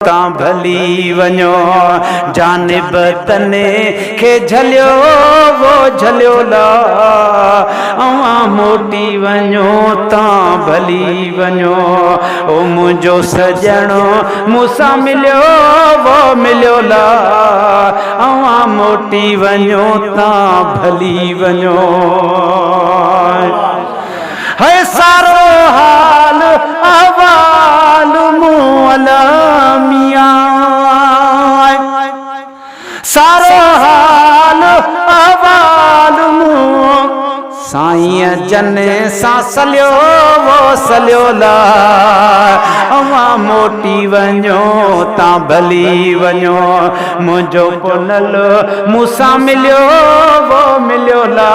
तां भली वञो जानिब तने खे झलियो वो झलियो ला अवां मोटी वञो तां भली वञो ओ मुंहिंजो सजणो मूंसां मिलियो वो मिलियो ला अवां मोटी वञो तां भली वञो है सारो हाल अहवाल मुअलमिया सारो हाल अहवाल साईं जन सां सलियो वो सलियो ला अवां मोटी वञो तां भली वञो मुंहिंजो पुनल मूंसां मिलियो वो मिलियो ला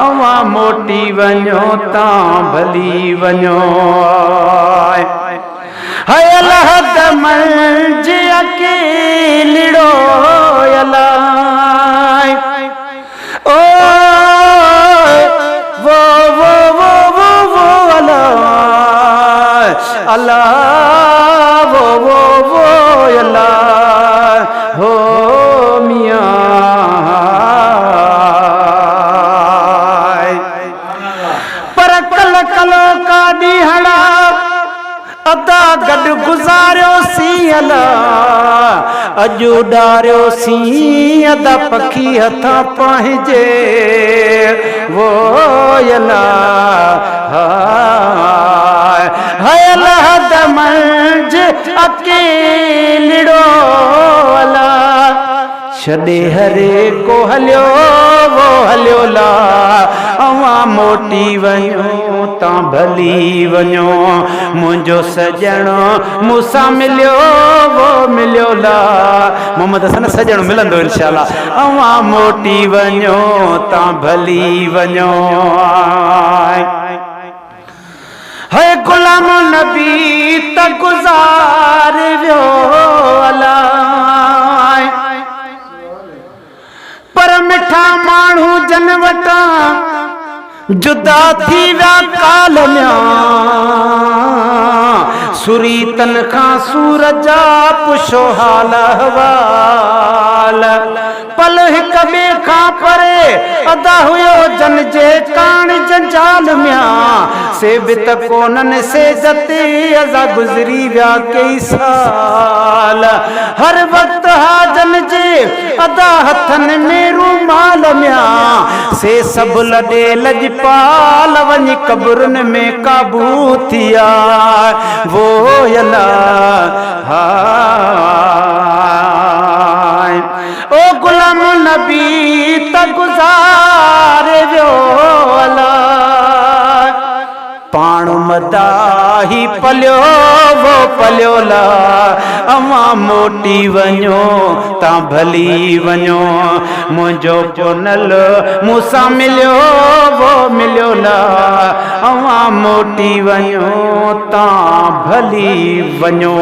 अवां मोटी वञो तां भली वञो है अल्लाह मंझ अकेलिड़ो अलाए ओ वो वो वो वो वो अल्लाह अल्लाह वो अल्लाह हो मियां पर कल कलो का ॾींहड़ा अदा गॾु गुज़ारियो सी अल्लाह अॼु उॾारियो सी अदा पखी हथां पंहिंजे वो अल्लाह हाय अल्लाह मंझ अकेलिड़ो अल्लाह छॾे हरे को हलियो वो हलियो ला अवां मोटी वञो तां भली वञो मुंहिंजो सजणो मूंसां मिलियो वो मिलियो ला मोहम्मद हसन सजणो मिलंदो इंशाअल्लाह अवां मोटी वञो तां भली वञो है गुलाम नबी त गुज़ार वियो अलाए पर मिठा माण्हू जन वटां जुदा थी विया काल में सुरीतन खां सूरजा पुछो हाल अहवाल पल हिक ॿिए खां परे अदा हुयो जन जे कान जंजाल में से बि त कोननि से जते अज़ा गुज़री विया कई साल हर वक्त हाजन जे अदा हथन में रूमाल में से सब लॾे लजपाल वञी कब्रुनि में काबू थिया वो अल्लाह ओ गुलाम नबी त गुज़ारे वियो अल्लाह पाण मदाही पलियो वो पलियो ला अवां मोटी वञो तां भली वञो मुंहिंजो पुनल मूंसां मिलियो वो मिलियो ला अवां मोटी वञो तां भली वञो।